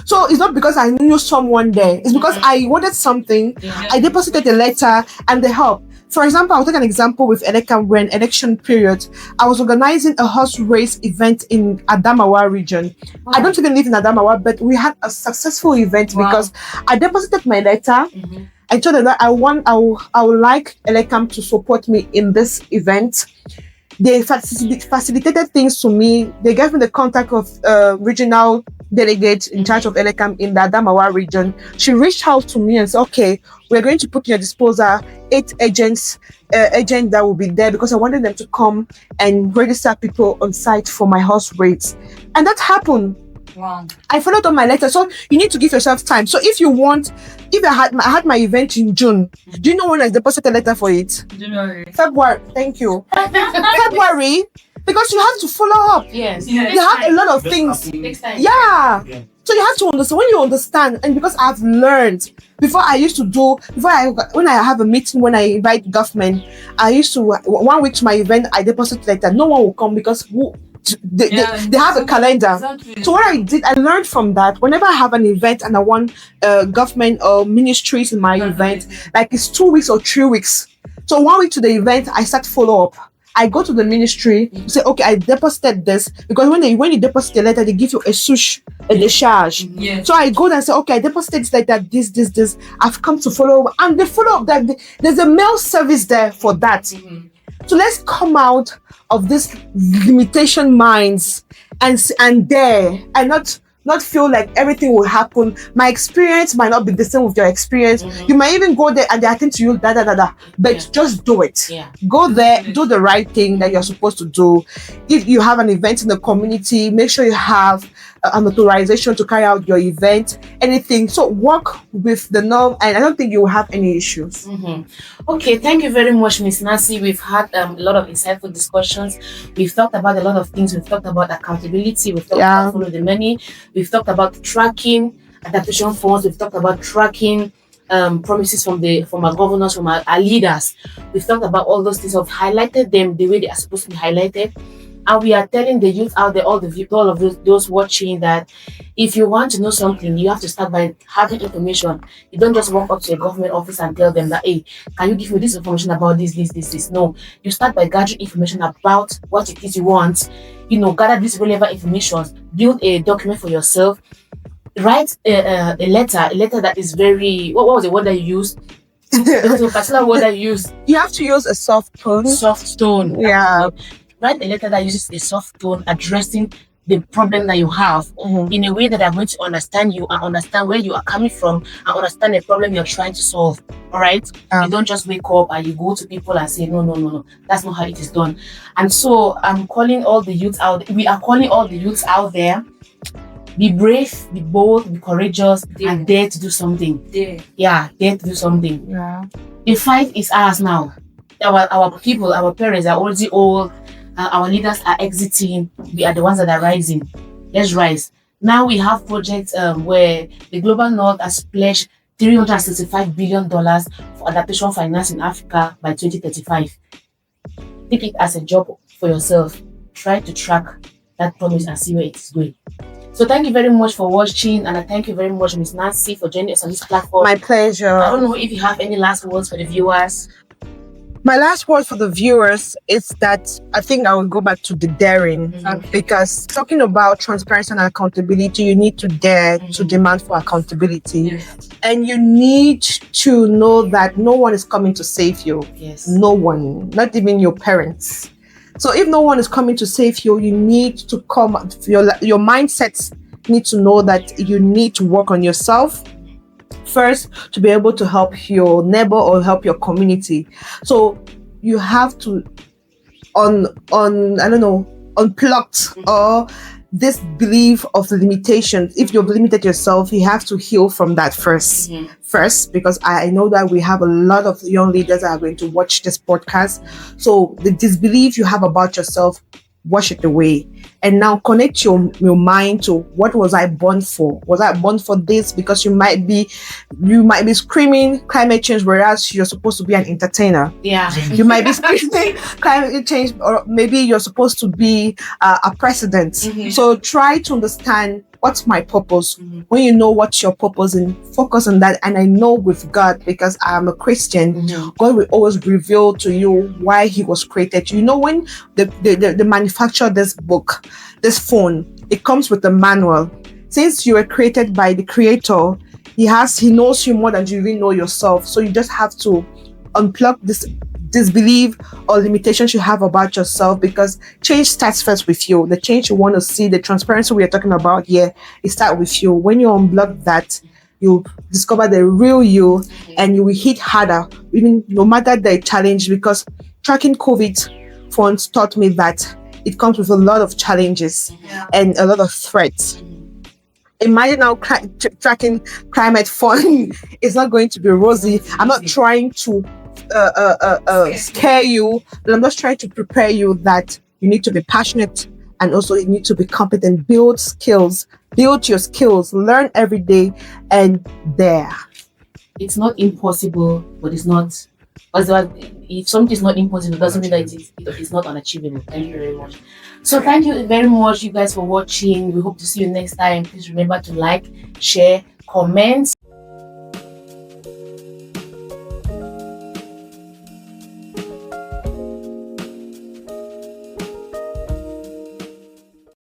So it's not because I knew someone there. It's because I wanted something. Yeah. I deposited a letter and they helped. For example, I'll take an example with Elekam when election period. I was organizing a horse race event in Adamawa region. I don't even live in Adamawa, but we had a successful event because I deposited my letter. I told them that I would like Elekam to support me in this event. They facilitated things to me. They gave me the contact of regional delegate in charge of Elekam in the Adamawa region. She reached out to me and said, okay, we're going to put in your disposal 8 agents that will be there because I wanted them to come and register people on site for my horse race. And that happened. Wow. I followed on my letter. So you need to give yourself time. So if I had my event in June, do you know when I deposited a letter for it? January. February. Thank you. February. Because you have to follow up. Yes. Yeah. You have a lot of things. Next time. Yeah. So you have to understand. When you understand, and because I've learned, when I have a meeting, when I invite government, I used to 1 week to my event, I deposit letter. No one will come because they have a calendar. Exactly. So what I did, I learned from that. Whenever I have an event and I want government or ministries in my event, like it's 2 weeks or 3 weeks. So 1 week to the event, I start follow up. I go to the ministry, say, okay, I deposited this because when you deposit the letter, they give you a discharge. Yeah. So I go there and say, okay, I deposited this letter, this. I've come to follow up, and they follow up that there's a mail service there for that. So let's come out of this limitation minds and not feel like everything will happen. My experience might not be the same with your experience. You might even go there and they attend to you, but just do it. Yeah. Go there, do the right thing that you're supposed to do. If you have an event in the community, make sure you have an authorization to carry out your event, anything. So work with the norm, and I don't think you will have any issues. Okay, thank you very much, Miss Nancy. We've had a lot of insightful discussions. We've talked about a lot of things. We've talked about accountability. We've talked about follow the money. We've talked about tracking adaptation funds. We've talked about tracking promises from our governors, from our leaders. We've talked about all those things. We've highlighted them the way they are supposed to be highlighted. And we are telling the youth out there, all of those watching, that if you want to know something, you have to start by having information. You don't just walk up to a government office and tell them that, hey, can you give me this information about this? No, you start by gathering information about what it is you want. Gather this relevant information, build a document for yourself, write a letter that is very, what was the word that you used? There was a particular word that you used. You have to use a soft tone. Soft tone. Yeah. Write a letter that uses a soft tone addressing the problem that you have in a way that are going to understand you and understand where you are coming from and understand the problem you're trying to solve. All right? You don't just wake up and you go to people and say, no. That's not how it is done. And so I'm calling all the youths out. We are calling all the youths out there. Be brave, be bold, be courageous, and dare to do something. Dare to do something. Yeah. The fight is ours now. Our people, our parents are already old. Our leaders are exiting. We are the ones that are rising. Let's rise. Now we have projects where the Global North has pledged $365 billion for adaptation finance in Africa by 2035. Take it as a job for yourself. Try to track that promise and see where it is going. So thank you very much for watching, and I thank you very much, Miss Nancy, for joining us on this platform. My pleasure. I don't know if you have any last words for the viewers. My last word for the viewers is that I think I will go back to the daring, because talking about transparency and accountability, you need to dare to demand for accountability. And you need to know that no one is coming to save you. Yes. No one, not even your parents. So if no one is coming to save you, you need to come, your mindsets need to know that you need to work on yourself first to be able to help your neighbor or help your community. So you have to unplugged or this belief of the limitations. If you've limited yourself, you have to heal from that first, because I know that we have a lot of young leaders that are going to watch this podcast. So the disbelief you have about yourself, wash it away and now connect your mind to what was I born for? Was I born for this? Because you might be screaming climate change, whereas you're supposed to be an entertainer. Yeah. You might be screaming climate change, or maybe you're supposed to be a president. So try to understand what's my purpose. When you know what's your purpose, and focus on that. And I know with God, because I'm a Christian, God will always reveal to you why He was created. You know, when they manufacture this book, this phone, it comes with a manual. Since you were created by the Creator, He knows you more than you even know yourself. So you just have to unplug this disbelief or limitations you have about yourself, because change starts first with you. The change you want to see, the transparency we are talking about here, it starts with you. When you unblock that, you discover the real you, and you will hit harder, even no matter the challenge. Because tracking COVID phones taught me that it comes with a lot of challenges and a lot of threats. Imagine now tracking climate phone is not going to be rosy. I'm not trying to scare you, but I'm just trying to prepare you that you need to be passionate, and also you need to be competent. Build your skills, learn every day, and there. It's not impossible, but it's not. If something is not impossible, it doesn't mean that it's not unachievable. Thank you very much. So thank you very much, you guys, for watching. We hope to see you next time. Please remember to like, share, comment.